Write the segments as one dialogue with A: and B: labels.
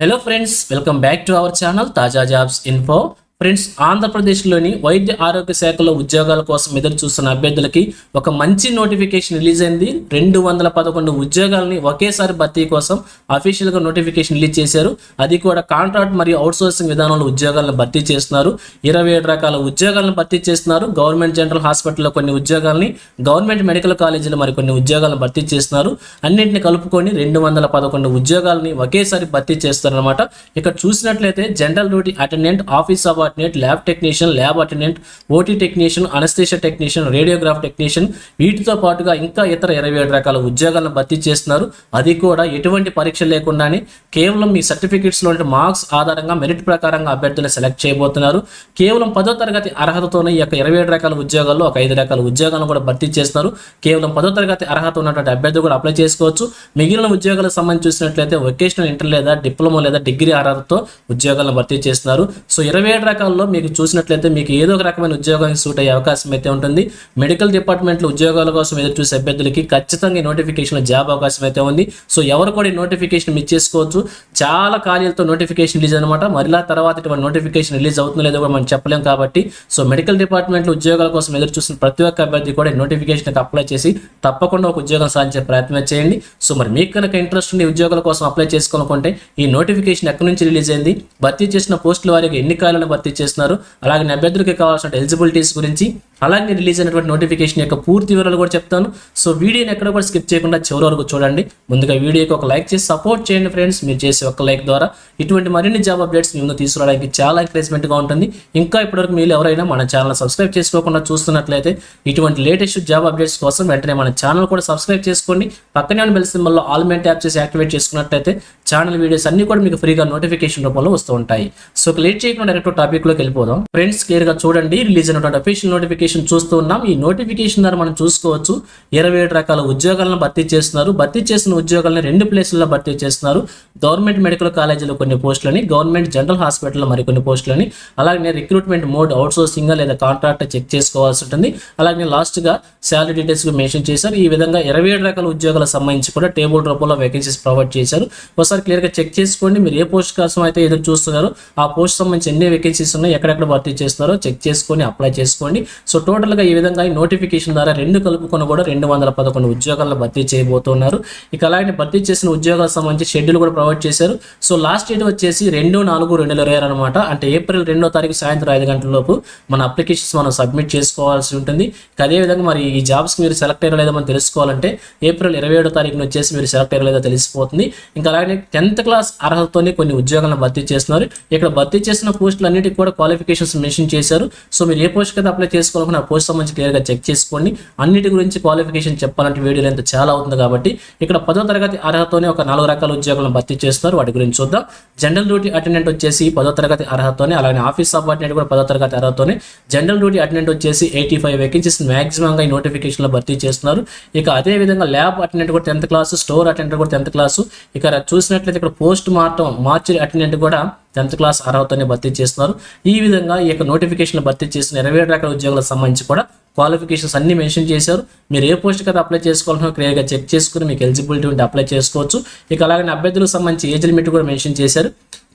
A: Hello friends, welcome back to our channel Taja Jobs Info. Friends, ఆంధ్రప్రదేశ్లోని వైద్య ఆరోగ్య శాఖలో ఉద్యోగాల కోసం ఎదురు చూస్తున్న అభ్యర్థులకి ఒక మంచి నోటిఫికేషన్ రిలీజ్ అయింది. 211 ఉద్యోగాలని ఒకేసారి భర్తీ కోసం అఫీషియల్గా నోటిఫికేషన్ రిలీజ్ చేశారు. అది కూడా కాంట్రాక్ట్ మరియు అవుట్సోర్సింగ్ విధానంలో ఉద్యోగాలను భర్తీ చేస్తున్నారు. 27 రకాల ఉద్యోగాలను భర్తీ చేస్తున్నారు. గవర్నమెంట్ జనరల్ హాస్పిటల్లో కొన్ని ఉద్యోగాలని, గవర్నమెంట్ మెడికల్ కాలేజీలో మరికొన్ని ఉద్యోగాలను భర్తీ చేస్తున్నారు. అన్నింటిని కలుపుకొని 211 ఉద్యోగాలని ఒకేసారి భర్తీ చేస్తారనమాట. ఇక్కడ చూసినట్లయితే general duty attendant, office attendant, lab technician, lab attendant, OT technician, anaesthesia technician, radiograph technician, వీటితో పాటుగా ఇంకా ఇతర 27 రకాల ఉద్యోగాలను భర్తీ చేస్తున్నారు. అది కూడా ఎటువంటి పరీక్ష లేకుండానే కేవలం మీ సర్టిఫికెట్స్లో మార్క్స్ ఆధారంగా మెరిట్ ప్రకారంగా అభ్యర్థులను సెలెక్ట్ చేయబోతున్నారు. కేవలం 10వ తరగతి అర్హతతోనే ఈ యొక్క 27 రకాల ఉద్యోగాల్లో ఒక 5 రకాల ఉద్యోగాలను కూడా భర్తీ చేస్తున్నారు. కేవలం 10వ తరగతి అర్హత ఉన్నటువంటి అభ్యర్థులు కూడా అప్లై చేసుకోవచ్చు. మిగిలిన ఉద్యోగాలకు సంబంధించి చూసినట్లయితే వొకేషనల్ ఇంటర్ లేదా డిప్లొమా లేదా డిగ్రీ అర్హతతో ఉద్యోగాలను భర్తీ చేస్తున్నారు. సో 27 రకాల్లో మీకు చూసినట్లయితే మీకు ఏదో ఒక రకమైన ఉద్యోగానికి సూట్ అయ్యే అవకాశం అయితే ఉంటుంది. మెడికల్ డిపార్ట్మెంట్లో ఉద్యోగాల కోసం ఎదురు చూసే అభ్యర్థులకి ఖచ్చితంగా నోటిఫికేషన్ జాబ్ అవకాశం అయితే ఉంది. సో ఎవరు కూడా ఈ నోటిఫికేషన్ మిస్ చేసుకోవచ్చు. చాలా ఖాళీలతో నోటిఫికేషన్ రిలీజ్ అనమాట. మరలా తర్వాత ఇటువంటి నోటిఫికేషన్ రిలీజ్ అవుతుందో లేదో కూడా మనం చెప్పలేం. కాబట్టి సో మెడికల్ డిపార్ట్మెంట్లో ఉద్యోగాల కోసం ఎదురు చూసిన ప్రతి ఒక్క అభ్యర్థి కూడా నోటిఫికేషన్కి అప్లై చేసి తప్పకుండా ఒక ఉద్యోగం సాధించే ప్రయత్నం చేయండి. సో మరి మీకు కనుక ఇంట్రెస్ట్ ఉండి ఉద్యోగాల కోసం అప్లై చేసుకోవాలనుకుంటే ఈ నోటిఫికేషన్ ఎక్కడి నుంచి రిలీజ్ అయింది, భర్తీ చేసిన పోస్టుల వారికి ఎన్ని ఖాళీలను భర్తీ చేస్తున్నారు, అలాగే అభ్యర్థులకి కావాల్సిన ఎలిజిబిలిటీస్ గురించి, అలాగే రిలీజ్ అయినటువంటి నోటిఫికేషన్ యొక్క పూర్తి వివరాలు కూడా చెప్తాను. సో వీడియోని ఎక్కడ కూడా స్కిప్ చేయకుండా చివరి వరకు చూడండి. ముందుగా వీడియోకి ఒక లైక్ చేసి సపోర్ట్ చేయండి ఫ్రెండ్స్. మీరు చేసే ఒక లైక్ ద్వారా ఇటువంటి మరిన్ని జాబ్ అప్డేట్స్ మీ ముందు తీసుకురావడానికి చాలా ఎంకరేజ్మెంట్గా ఉంటుంది. ఇంకా ఇప్పటివరకు మీరు ఎవరైనా మన ఛానల్ సబ్స్క్రైబ్ చేసుకోకుండా చూస్తున్నట్లయితే ఇటువంటి లేటెస్ట్ జాబ్ అప్డేట్స్ కోసం వెంటనే మన ఛానల్ కూడా సబ్స్క్రైబ్ చేసుకోండి. పక్కనే ఉన్న బెల్ సింబల్లో ఆల్ మెయిన్ ట్యాప్ చేసి యాక్టివేట్ చేసుకున్నట్లయితే ఛానల్ వీడియోస్ అన్ని కూడా మీకు ఫ్రీగా నోటిఫికేషన్ రూపంలో వస్తూ ఉంటాయి. సో లేట్ చేయకుండా డైరెక్ట్ టాపిక్లోకి వెళ్ళిపోదాం. ఫ్రెండ్స్, క్లియర్గా చూడండి. రిలీజ్ అయినటువంటి అఫీషియల్ నోటిఫికేషన్ చూస్తూ ఉన్నాం. ఈ నోటిఫికేషన్ ద్వారా మనం చూసుకోవచ్చు 27 రకాల ఉద్యోగాలను భర్తీ చేస్తున్నారు. భర్తీ చేసిన ఉద్యోగాలను 2 ప్లేసుల్లో భర్తీ చేస్తున్నారు. గవర్నమెంట్ మెడికల్ కాలేజీలో కొన్ని పోస్టులని, గవర్నమెంట్ జనరల్ హాస్పిటల్లో మరికొన్ని పోస్టులని, అలాగే రిక్రూట్మెంట్ మోడ్ అవుట్సోర్సింగ్ లేదా కాంట్రాక్ట్ చెక్ చేసుకోవాల్సి ఉంటుంది. అలాగే లాస్ట్గా శాలరీ డీటెయిల్స్ మెన్షన్ చేశారు. ఈ విధంగా 27 రకాల ఉద్యోగాలకు సంబంధించి కూడా టేబుల్ రూపంలో వేకెన్సీస్ ప్రొవైడ్ చేశారు. ఒకసారి క్లియర్గా చెక్ చేసుకోండి. మీరు ఏ పోస్ట్ కోసం అయితే ఎదురు చూస్తున్నారో ఆ పోస్ట్ సంబంధించి ఎన్ని వేకెన్సీస్ ఉన్నాయి, ఎక్కడెక్కడ భర్తీ చేస్తున్నారో చెక్ చేసుకొని అప్లై చేసుకోండి. సో టోటల్గా ఈ విధంగా ఈ నోటిఫికేషన్ ద్వారా 2 కలుపుకొని కూడా 211 ఉద్యోగాలను భర్తీ చేయబోతున్నారు. ఇక అలాగే భర్తీ చేసిన ఉద్యోగాలకు సంబంధించి షెడ్యూల్ కూడా ప్రొవైడ్ చేశారు. సో లాస్ట్ డేట్ వచ్చేసి 2/4/2020 అనమాట. అంటే ఏప్రిల్ 2వ తారీఖు సాయంత్రం 5 గంటల లోపు మన అప్లికేషన్స్ మనం సబ్మిట్ చేసుకోవాల్సి ఉంటుంది. అదేవిధంగా మరి ఈ జాబ్స్కి మీరు సెలెక్ట్ అయ్యారో లేదో మనం తెలుసుకోవాలంటే ఏప్రిల్ 27వ తారీఖున వచ్చేసి మీరు సెలెక్ట్ అయ్యారో లేదో తెలిసిపోతుంది. ఇంకా అలాగే 10th క్లాస్ అర్హతతోనే కొన్ని ఉద్యోగాలను భర్తీ చేస్తున్నారు. ఇక్కడ భర్తీ చేసిన పోస్టులు అన్నిటికీ కూడా క్వాలిఫికేషన్స్ మెన్షన్ చేశారు. సో మీరు ఏ పోస్ట్ అయితే అప్లై చేసుకోవాలనుకున్న ఆ పోస్ట్ సంబంధించి క్లియర్గా చెక్ చేసుకోండి. అన్నిటి గురించి క్వాలిఫికేషన్ చెప్పాలంటే వీడియో లెంత్ చాలా అవుతుంది. కాబట్టి ఇక్కడ 10వ తరగతి అర్హతతోనే ఒక 4 రకాల ఉద్యోగాలను భర్తీ చేస్తారు. వాటి గురించి చూద్దాం. జనరల్ డ్యూటీ అటెండెంట్ వచ్చేసి 10వ తరగతి అర్హతతోనే, అలాగే ఆఫీస్ సబార్డినేట్ కూడా 10వ తరగతి అర్హతతోనే. జనరల్ డ్యూటీ అటెండెంట్ వచ్చేసి 85 వేకెన్సీస్ మ్యాక్సిమంగా ఈ నోటిఫికేషన్లో భర్తీ చేస్తున్నారు. ఇక అదేవిధంగా ల్యాబ్ అటెండెంట్ కూడా 10th క్లాసు, స్టోర్ అటెండెంట్ కూడా 10th క్లాసు. ఇక చూసినట్లయితే ఇక్కడ పోస్ట్ మార్చరీ అటెండెంట్ కూడా 10th క్లాస్ అర్హతతోనే భర్తీ చేస్తున్నారు. ఈ విధంగా ఈ యొక్క నోటిఫికేషన్ భర్తీ చేసిన 27 రకాల ఉద్యోగాలకు సంబంధించి కూడా క్వాలిఫికేషన్స్ అన్ని మెన్షన్ చేశారు. మీరు ఏ పోస్ట్ కదా అప్లై చేసుకోవాలన్నా క్లియర్గా చెక్ చేసుకుని మీకు ఎలిజిబిలిటీ ఉంటే అప్లై చేసుకోవచ్చు. ఇక అలాగే అభ్యర్థులకు సంబంధించి ఏజ్ లిమిట్ కూడా మెన్షన్ చేశారు.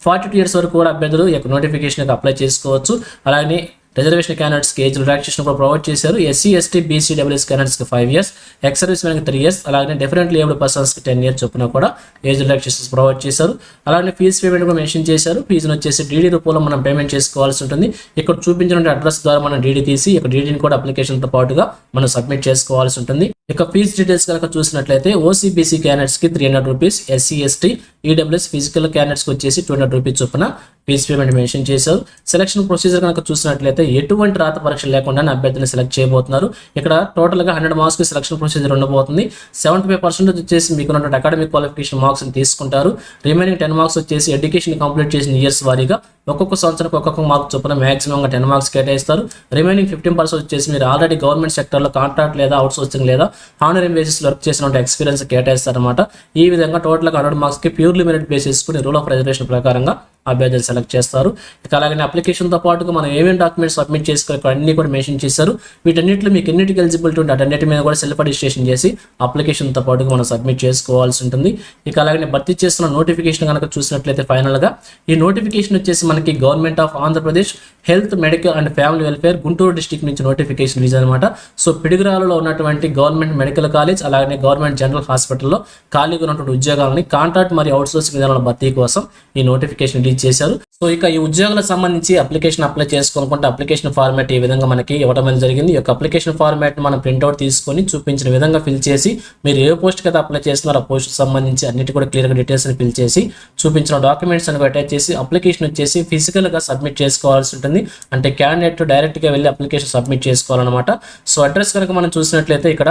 A: 42 years వరకు కూడా అభ్యర్థులు ఈ యొక్క నోటిఫికేషన్కి అప్లై చేసుకోవచ్చు. అలాగే రిజర్వేషన్ క్యాండిడేట్స్కి ఏజ్ రిలాక్సేషన్ కూడా ప్రొవైడ్ చేశారు. SC, ST, BC, WS క్యాండిడేట్స్కి 5 years, ఎక్స్ సర్వీస్ మ్యాన్కి 3 years, అలాగే డిఫరెంట్లీ ఏబుల్డ్ పర్సన్స్కి 10 years చొప్పున కూడా ఏజ్ రిలాక్సేషన్స్ ప్రొవైడ్ చేశారు. అలాగే ఫీజు పేమెంట్ కూడా మెన్షన్ చేశారు. ఫీజును వచ్చేసి DD రూపంలో మనం పేమెంట్ చేసుకోవాల్సి ఉంటుంది. ఇక్కడ చూపించిన అడ్రస్ ద్వారా మనం DD తీసి ఇక DDని కూడా అప్లికేషన్తో పాటుగా మనం సబ్మిట్ చేసుకోవాల్సి ఉంటుంది. ఇక ఫీజు డీటెయిల్స్ కనుక చూసినట్లయితే OCBC క్యాండిడేట్స్కి 300 rupees, SC, ST, EWS physical క్యాండిడేట్స్కి వచ్చేసి 200 రూపీస్ చొప్పున ఫీజు పేమెంట్ మెన్షన్ చేశారు. సెలక్షన్ ప్రొసీజర్ కనుక చూసినట్లయితే ఎటువంటి రాత పరీక్ష లేకుండా అభ్యర్థిని సెలెక్ట్ చేయబోతున్నారు. ఇక్కడ టోటల్గా 100 మార్క్స్కి సెలక్షన్ ప్రొసీజర్ ఉండబోతుంది. 75% వచ్చేసి మీకు ఉన్నటువంటి అకాడమిక్ క్వాలిఫికేషన్ మార్క్స్ని తీసుకుంటారు. రిమైనింగ్ 10 మార్క్స్ వచ్చేసి ఎడ్యుకేషన్ కంప్లీట్ చేసిన ఇయర్స్ వారీగా ఒక్కొక్క సంవత్సరానికి ఒక్కొక్క మార్క్ చొప్పున మ్యాక్సిమంగా 10 మార్క్స్ కేటాయిస్తారు. రిమైనింగ్ 15% వచ్చేసి మీరు ఆల్రెడీ గవర్నమెంట్ సెక్టర్లో కాంట్రాక్ట్ లేదా అవుట్సోర్సింగ్ లేదా హానరీ బేసిస్ వర్క్ చేసిన ఎక్స్పీరియన్స్ కేటాయిస్తారన్నమాట. ఈ విధంగా టోటల్గా 100 మార్క్స్కి purely merit basis rule of reservation ప్రకారంగా అభ్యర్థులు సెలెక్ట్ చేస్తారు. ఇక అలాగే అప్లికేషన్తో పాటుగా మనం ఏమేమి డాక్యుమెంట్స్ సబ్మిట్ చేసుకోవాలి ఇక్కడ అన్ని కూడా మెన్షన్ చేశారు. వీటన్నిటిలో మీకు ఎన్నిటికి ఎలిజిబిలిటీ ఉంటే అటన్నిటి మీద కూడా సెల్ఫ్ అటెస్టేషన్ చేసి అప్లికేషన్తో పాటుగా మనం సబ్మిట్ చేసుకోవాల్సి ఉంటుంది. ఇక అలాగే భర్తీ చేస్తున్న నోటిఫికేషన్ కనుక చూసినట్లయితే ఫైనల్గా ఈ నోటిఫికేషన్ వచ్చేసి మనకి government of Andhra Pradesh health medical and family welfare Guntur district నుంచి నోటిఫికేషన్ రిలీజ్ అనమాట. సో పిడుగురాలలో ఉన్నటువంటి గవర్నమెంట్ మెడికల్ కాలేజ్ అలాగే గవర్నమెంట్ జనరల్ హాస్పిటల్లో ఖాళీగా ఉన్నటువంటి ఉద్యోగాలని కాంట్రాక్ట్ మరియు అవుట్సోర్సింగ్ విధానాల భర్తీ కోసం ఈ నోటిఫికేషన్ రిలీజ్ చేశారు. సో ఇక ఈ ఉద్యోగాలకు సంబంధించి అప్లికేషన్ అప్లై చేసుకోవాలనుకుంటే అప్లికేషన్ ఫార్మాట్ ఈ విధంగా మనకి ఇవ్వడం అనేది జరిగింది. ఈ యొక్క అప్లికేషన్ ఫార్మాట్ మనం ప్రింట్అవుట్ తీసుకొని చూపించిన విధంగా ఫిల్ చేసి మీరు ఏ పోస్ట్ కదా అప్లై చేస్తున్నారో ఆ పోస్ట్ సంబంధించి అన్నిటి కూడా క్లియర్గా డీటెయిల్స్ అని ఫిల్ చేసి చూపించిన డాక్యుమెంట్స్ అని అటాచ్ చేసి అప్లికేషన్ వచ్చేసి ఫిజికల్గా సబ్మిట్ చేసుకోవాల్సి ఉంటుంది. అంటే క్యాండిడేట్ డైరెక్ట్గా వెళ్ళి అప్లికేషన్ సబ్మిట్ చేసుకోవాలన్నమాట. సో అడ్రస్ కనుక మనం చూసినట్లయితే ఇక్కడ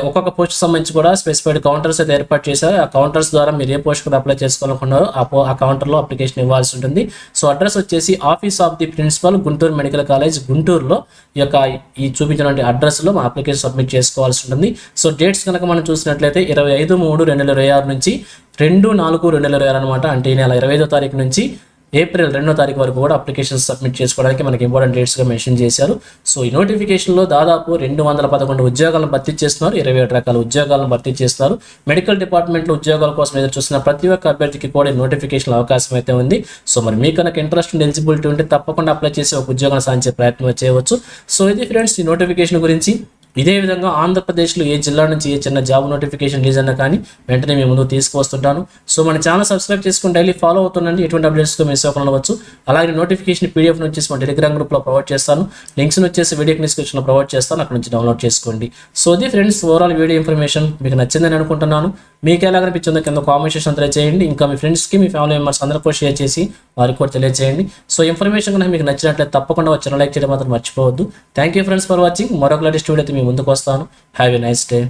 A: ఒక్కొక్క పోస్ట్ సంబంధించి కూడా స్పెసిఫైడ్ కౌంటర్స్ అయితే ఏర్పాటు చేశారు. ఆ కౌంటర్స్ ద్వారా మీరు ఏ పోస్ట్ కదా అప్లై చేసుకోవాలనుకున్నారో ఆ కౌంటర్లో అప్లికేషన్ ఇవ్వాల్సి ఉంటుంది. సో అడ్రస్ వచ్చేసి office of the principal Guntur medical college గుంటూరులో ఈ చూపించినటువంటి అడ్రస్లో మా అప్లికేషన్ సబ్మిట్ చేసుకోవాల్సి ఉంటుంది. సో డేట్స్ కనుక మనం చూసినట్లయితే 25/3/2026 నుంచి 2/4/2026 అనమాట. అంటే ఈ నెల 25వ తారీఖు నుంచి ఏప్రిల్ 2వ తారీఖు వరకు కూడా అప్లికేషన్ సబ్మిట్ చేసుకోవడానికి మనకి ఇంపార్టెంట్ డేట్స్గా మెన్షన్ చేశారు. సో ఈ నోటిఫికేషన్లో దాదాపు 211 ఉద్యోగాలను భర్తీ చేస్తున్నారు. 27 రకాల ఉద్యోగాలను భర్తీ చేస్తున్నారు. మెడికల్ డిపార్ట్మెంట్లో ఉద్యోగాల కోసం ఎదురు చూస్తున్న ప్రతి ఒక్క అభ్యర్థికి కూడా నోటిఫికేషన్ అవకాశం అయితే ఉంది. సో మరి మీకు కనుక ఇంట్రెస్ట్ ఉండి ఎలిజిబిలిటీ ఉంటే తప్పకుండా అప్లై చేసి ఒక ఉద్యోగాన్ని సాధించే ప్రయత్నం చేయవచ్చు. సో ఇది ఫ్రెండ్స్ ఈ నోటిఫికేషన్ గురించి. ఇదే విధంగా ఆంధ్రప్రదేశ్లో ఏ జిల్లా నుంచి ఏ చిన్న జాబ్ నోటిఫికేషన్ రిలీజ్ అయినా కానీ వెంటనే మేము ముందుకు తీసుకొస్తుంటాను. సో మన ఛానల్ సబ్స్క్రైబ్ చేసుకుని డైలీ ఫాలో అవుతుండండి. ఎటువంటి అప్డేట్స్తో మిస్ అవ్వకుండా అవ్వచ్చు. అలాగే నోటిఫికేషన్ పీడిఎఫ్ వచ్చేసి మన టెలిగ్రామ్ గ్రూప్లో ప్రొవైడ్ చేస్తాను. లింక్స్ వచ్చేసి వీడియో డిస్క్రిప్షన్లో ప్రొవైడ్ చేస్తాను. అక్కడ నుంచి డౌన్లోడ్ చేసుకోండి. సో ఇది ఫ్రెండ్స్ ఓవరాల్ వీడియో ఇన్ఫర్మేషన్ మీకు నచ్చిందని అనుకుంటున్నాను. మీకు ఎలా అనిపించిందో కింద కామెంట్ సెక్షన్ తెలియజేయండి. ఇంకా మీ ఫ్రెండ్స్కి మీ ఫ్యామిలీ మెంబర్స్ అందరికీ షేర్ చేసి వారికి కూడా తెలియజేయండి. సో ఇన్ఫర్మేషన్ కనుక మీకు నచ్చినట్లయితే తప్పకుండా వచ్చి లైక్ చేయడం మాత్రం మర్చిపోవద్దు. Thank you friends for watching. మరొక లేటెస్ట్ వీడియో అయితే మీ ముందుకు వస్తాను. Have a nice day.